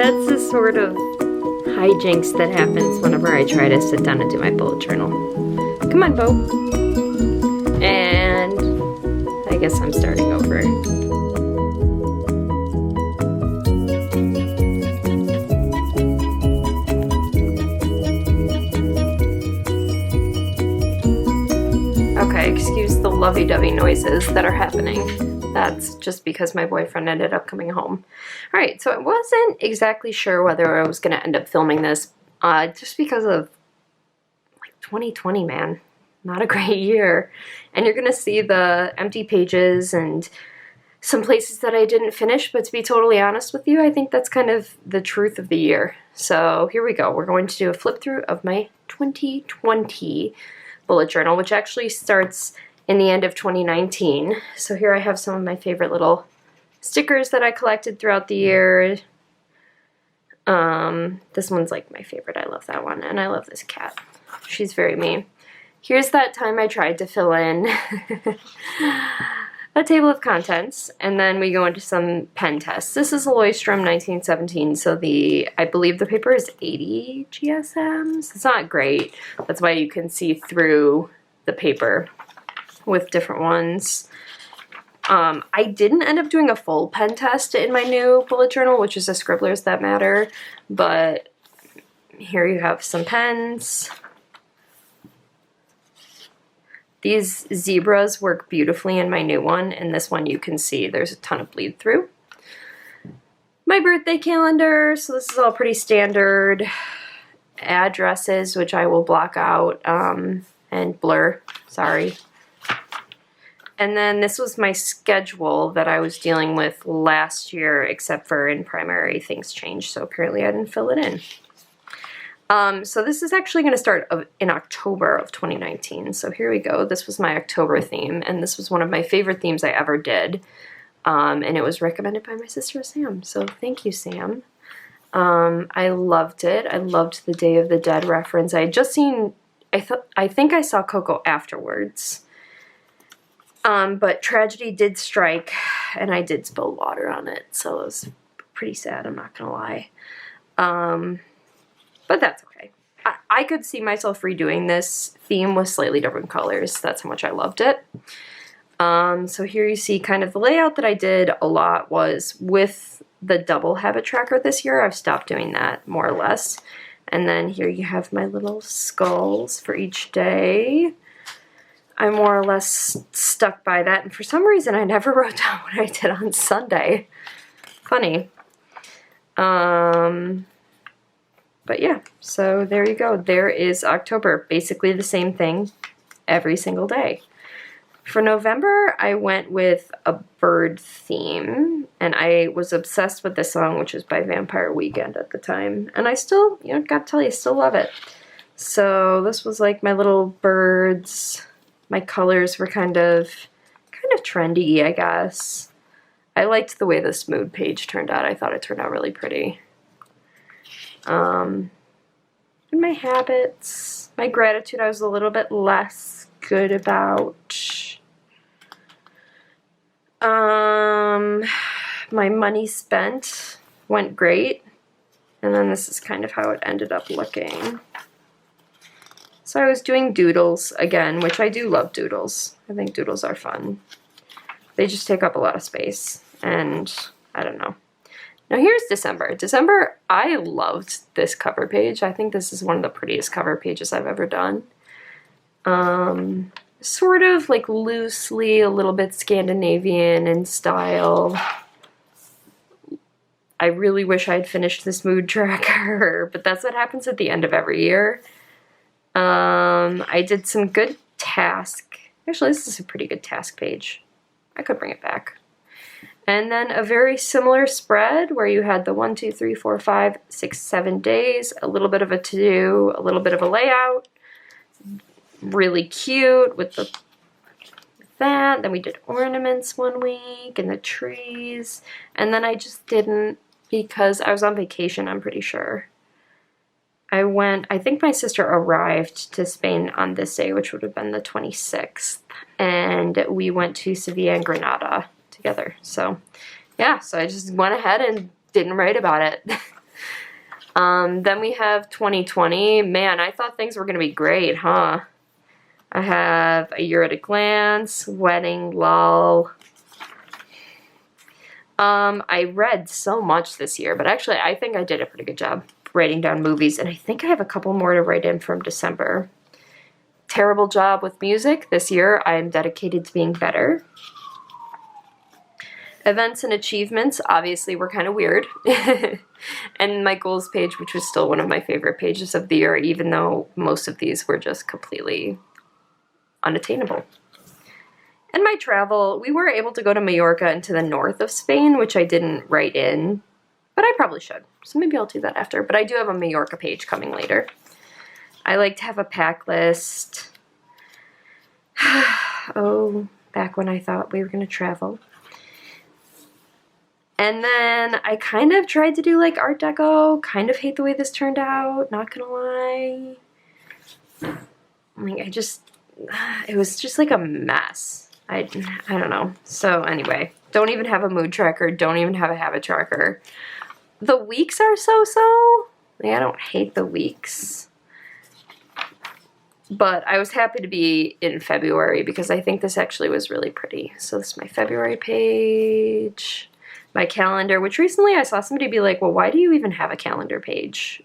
That's the sort of hijinks that happens whenever I try to sit down and do my bullet journal. Come on, Bo. And I guess I'm starting over. Okay, excuse the lovey-dovey noises that are happening. That's just because my boyfriend ended up coming home. Alright, so I wasn't exactly sure whether I was going to end up filming this, just because of, like, 2020, man. Not a great year. And you're going to see the empty pages and some places that I didn't finish, but to be totally honest with you, I think that's kind of the truth of the year. So here we go. We're going to do a flip through of my 2020 bullet journal, which actually starts in the end of 2019. So here I have some of my favorite little stickers that I collected throughout the year. This one's like my favorite. I love that one. And I love this cat. She's very mean. Here's that time I tried to fill in a table of contents, and then we go into some pen tests. This is a Leuchtturm 1917, so I believe the paper is 80 GSMs. It's not great. That's why you can see through the paper with different ones. I didn't end up doing a full pen test in my new bullet journal, which is a Scribblers That Matter, but here you have some pens. These zebras work beautifully in my new one, and this one you can see there's a ton of bleed through. My birthday calendar, so this is all pretty standard. Addresses, which I will block out and blur, sorry. And then this was my schedule that I was dealing with last year, except for in primary things changed, so apparently I didn't fill it in. So this is actually going to start in October of 2019. So here we go. This was my October theme, and this was one of my favorite themes I ever did. And it was recommended by my sister Sam. So thank you, Sam. I loved it. I loved the Day of the Dead reference. I had just seen, I think I saw Coco afterwards. But tragedy did strike, and I did spill water on it. So it was pretty sad, I'm not going to lie. But that's okay. I could see myself redoing this theme with slightly different colors. That's how much I loved it. So here you see kind of the layout that I did a lot was with the double habit tracker this year. I've stopped doing that more or less. And then here you have my little skulls for each day. I more or less stuck by that. And for some reason, I never wrote down what I did on Sunday. Funny. But yeah, so there you go. There is October. Basically the same thing every single day. For November, I went with a bird theme, and I was obsessed with this song, which was by Vampire Weekend at the time. And I still, gotta tell you, still love it. So this was like my little birds. My colors were kind of trendy, I guess. I liked the way this mood page turned out. I thought it turned out really pretty. And my habits, my gratitude I was a little bit less good about. My money spent went great, and then this is kind of how it ended up looking. So I was doing doodles again, which I do love doodles. I think doodles are fun. They just take up a lot of space, and I don't know. Now here's December. December, I loved this cover page. I think this is one of the prettiest cover pages I've ever done. Sort of like loosely a little bit Scandinavian in style. I really wish I'd finished this mood tracker, but that's what happens at the end of every year. I did some good task. Actually, this is a pretty good task page. I could bring it back. And then a very similar spread where you had the 1, 2, 3, 4, 5, 6, 7 days, a little bit of a to-do, a little bit of a layout. Really cute with that. Then we did ornaments one week and the trees. And then I just didn't because I was on vacation, I'm pretty sure. I think my sister arrived to Spain on this day, which would have been the 26th. And we went to Sevilla and Granada together. So yeah, so I just went ahead and didn't write about it. Then we have 2020. Man, I thought things were going to be great, huh? I have A Year at a Glance, Wedding, Lull. I read so much this year, but actually I think I did a pretty good job writing down movies, and I think I have a couple more to write in from December. Terrible job with music. This year I am dedicated to being better. Events and achievements obviously were kind of weird. And my goals page, which was still one of my favorite pages of the year, even though most of these were just completely unattainable. And my travel, we were able to go to Mallorca and to the north of Spain, which I didn't write in, but I probably should. So maybe I'll do that after. But I do have a Mallorca page coming later. I like to have a pack list. Oh, back when I thought we were going to travel. And then I kind of tried to do like Art Deco. Kind of hate the way this turned out, not gonna lie. Like it was just like a mess. I don't know. So anyway, don't even have a mood tracker, don't even have a habit tracker. The weeks are so-so. Like, I don't hate the weeks. But I was happy to be in February because I think this actually was really pretty. So this is my February page. My calendar, which recently I saw somebody be like, well, why do you even have a calendar page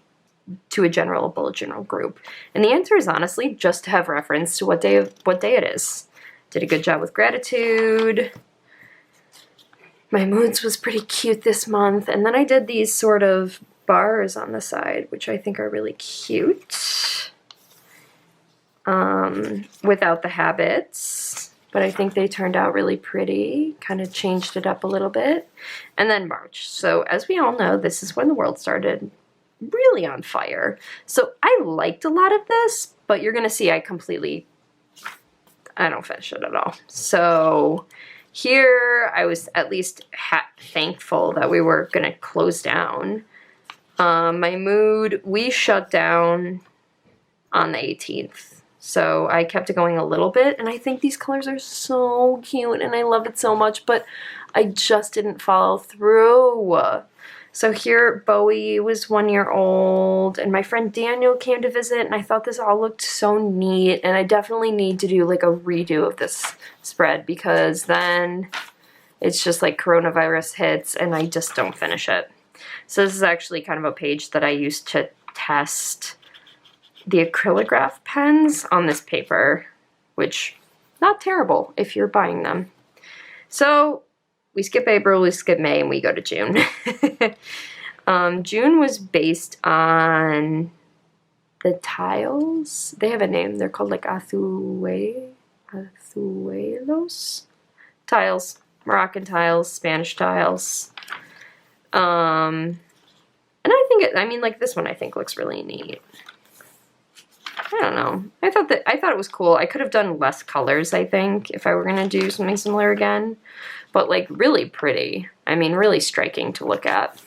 to a general bullet journal group? And the answer is honestly just to have reference to what day it is. Did a good job with gratitude. My moods was pretty cute this month. And then I did these sort of bars on the side, which I think are really cute. Without the habits. But I think they turned out really pretty. Kind of changed it up a little bit. And then March. So as we all know, this is when the world started really on fire. So I liked a lot of this, but you're going to see I don't finish it at all. So here I was at least thankful that we were going to close down. My mood, we shut down on the 18th. So I kept it going a little bit, and I think these colors are so cute, and I love it so much, but I just didn't follow through. So here, Bowie was 1 year old, and my friend Daniel came to visit, and I thought this all looked so neat, and I definitely need to do like a redo of this spread, because then it's just like coronavirus hits, and I just don't finish it. So this is actually kind of a page that I used to test the acrylograph pens on this paper, which not terrible if you're buying them. So we skip April, we skip May, and we go to June. June was based on the tiles. They have a name. They're called like azuelos tiles, Moroccan tiles, Spanish tiles. And I think like this one I think looks really neat. I don't know. I thought it was cool. I could have done less colors, I think, if I were going to do something similar again. But like really pretty. I mean, really striking to look at.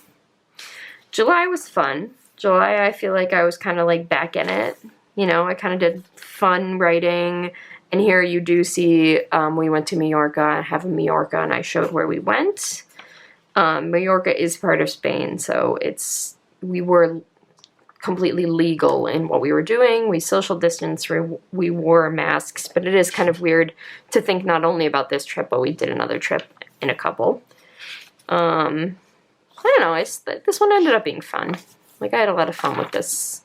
July was fun. July, I feel like I was kind of like back in it. You know, I kind of did fun writing. And here you do see we went to Mallorca. I have a Mallorca, and I showed where we went. Mallorca is part of Spain, so we were completely legal in what we were doing. We social distanced, we wore masks, but it is kind of weird to think not only about this trip, but we did another trip in a couple. I don't know, this one ended up being fun. Like, I had a lot of fun with this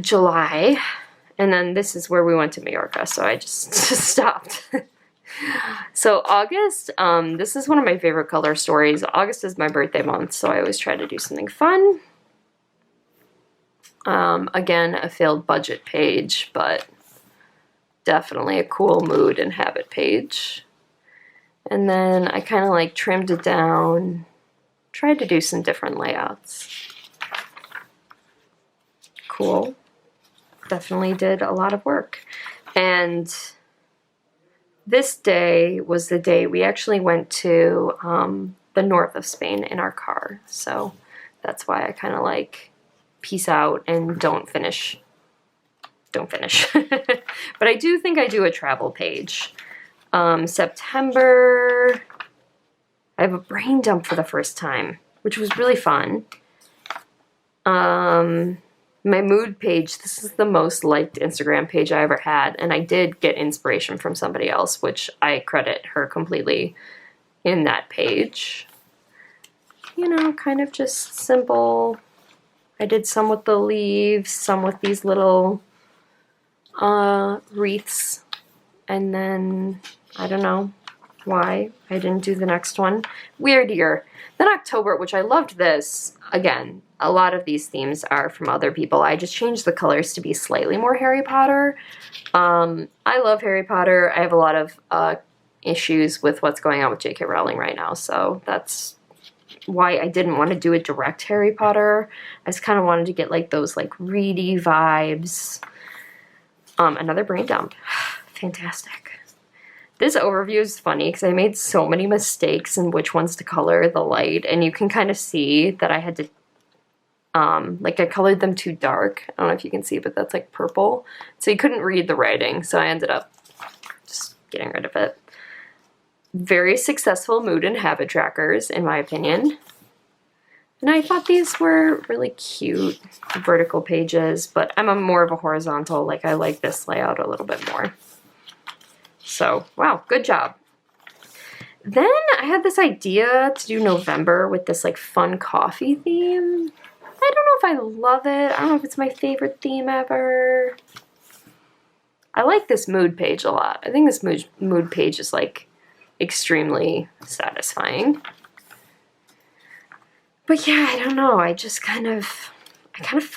July, and then this is where we went to Mallorca, so I just stopped. So August, this is one of my favorite color stories. August is my birthday month, so I always try to do something fun. Again, a failed budget page, but definitely a cool mood and habit page. And then I kind of like trimmed it down, tried to do some different layouts. Cool. Definitely did a lot of work. And this day was the day we actually went to the north of Spain in our car. So that's why I kind of like peace out and don't finish. But I do think I do a travel page. September, I have a brain dump for the first time, which was really fun. My mood page, this is the most liked Instagram page I ever had, and I did get inspiration from somebody else, which I credit her completely in that page. You know, kind of just simple. I did some with the leaves, some with these little wreaths, and then, I don't know why I didn't do the next one. Weird year. Then October, which I loved this. Again, a lot of these themes are from other people. I just changed the colors to be slightly more Harry Potter. I love Harry Potter. I have a lot of issues with what's going on with J.K. Rowling right now, so that's why I didn't want to do a direct Harry Potter. I just kind of wanted to get like those like reedy vibes. Another brain dump. Fantastic. This overview is funny because I made so many mistakes in which ones to color the light, and you can kind of see that I had to, like I colored them too dark. I don't know if you can see, but that's like purple. So you couldn't read the writing, so I ended up just getting rid of it. Very successful mood and habit trackers, in my opinion. And I thought these were really cute vertical pages, but I'm more of a horizontal, like I like this layout a little bit more. So, wow, good job. Then I had this idea to do November with this like fun coffee theme. I don't know if I love it. I don't know if it's my favorite theme ever. I like this mood page a lot. I think this mood page is like extremely satisfying. But yeah, I don't know. I kind of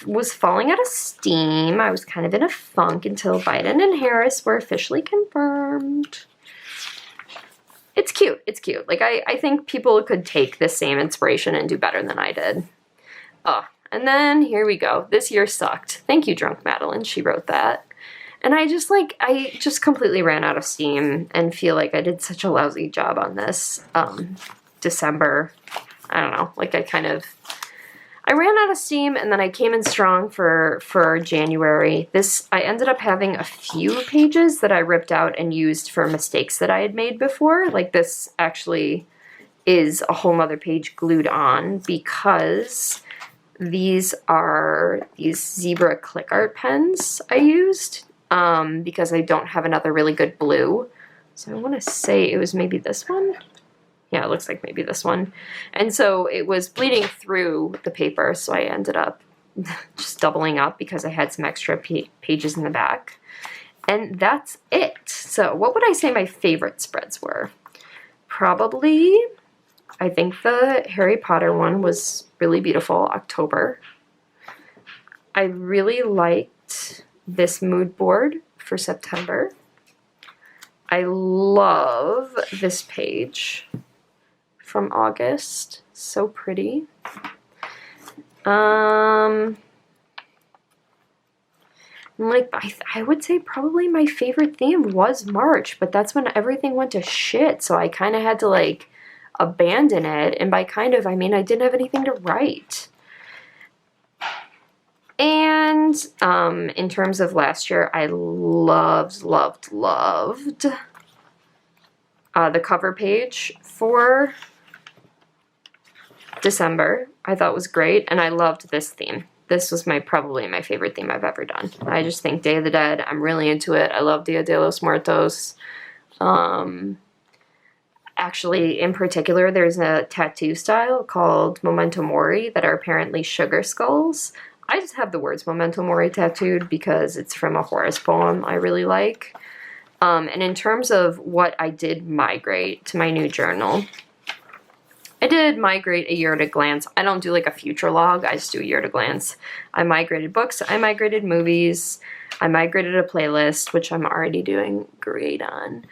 was falling out of steam. I was kind of in a funk until Biden and Harris were officially confirmed. It's cute. It's cute. Like, I think people could take this same inspiration and do better than I did. Oh, and then here we go. This year sucked. Thank you, Drunk Madeline. She wrote that. And I just completely ran out of steam and feel like I did such a lousy job on this. December, I don't know, like I ran out of steam, and then I came in strong for January. I ended up having a few pages that I ripped out and used for mistakes that I had made before. Like this actually is a whole nother page glued on because these are these zebra click art pens I used because I don't have another really good blue. So I want to say it was maybe this one. Yeah, it looks like maybe this one. And so it was bleeding through the paper, so I ended up just doubling up because I had some extra pages in the back. And that's it. So what would I say my favorite spreads were? Probably, I think the Harry Potter one was really beautiful, October. I really liked this mood board for September. I love this page from August. So pretty. Like, I would say probably my favorite theme was March, but that's when everything went to shit, so I kind of had to, like, abandon it, and by kind of, I mean I didn't have anything to write. And, in terms of last year, I loved the cover page for December. I thought was great, and I loved this theme. This was probably my favorite theme I've ever done. I just think Day of the Dead, I'm really into it. I love Dia de los Muertos. Actually, in particular, there's a tattoo style called Memento Mori that are apparently sugar skulls. I just have the words Memento Mori tattooed because it's from a Horace poem I really like. And in terms of what I did migrate to my new journal, I did migrate a year at a glance. I don't do like a future log, I just do a year at a glance. I migrated books, I migrated movies, I migrated a playlist, which I'm already doing great on.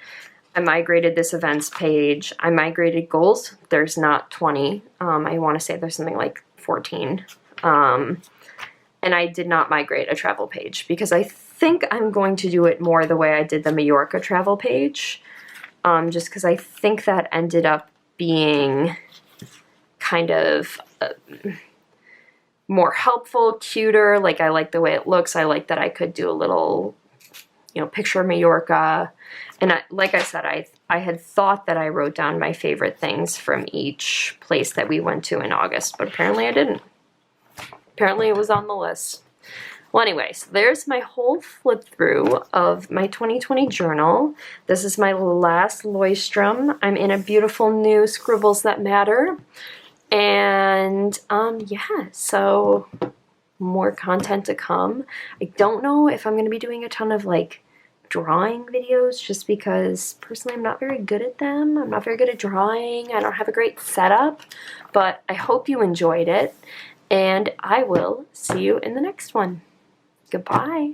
I migrated this events page. I migrated goals. There's not 20. I want to say there's something like 14. And I did not migrate a travel page because I think I'm going to do it more the way I did the Mallorca travel page. Just because I think that ended up being kind of more helpful, cuter. Like, I like the way it looks. I like that I could do a little, picture of Mallorca. And like I said, I had thought that I wrote down my favorite things from each place that we went to in August, but apparently I didn't. Apparently it was on the list. Well, anyway, so there's my whole flip through of my 2020 journal. This is my last Leuchtturm. I'm in a beautiful new Scribbles That Matter. And yeah, so more content to come. I don't know if I'm going to be doing a ton of like drawing videos just because personally I'm not very good at them. I'm not very good at drawing. I don't have a great setup, but I hope you enjoyed it, and I will see you in the next one. Goodbye.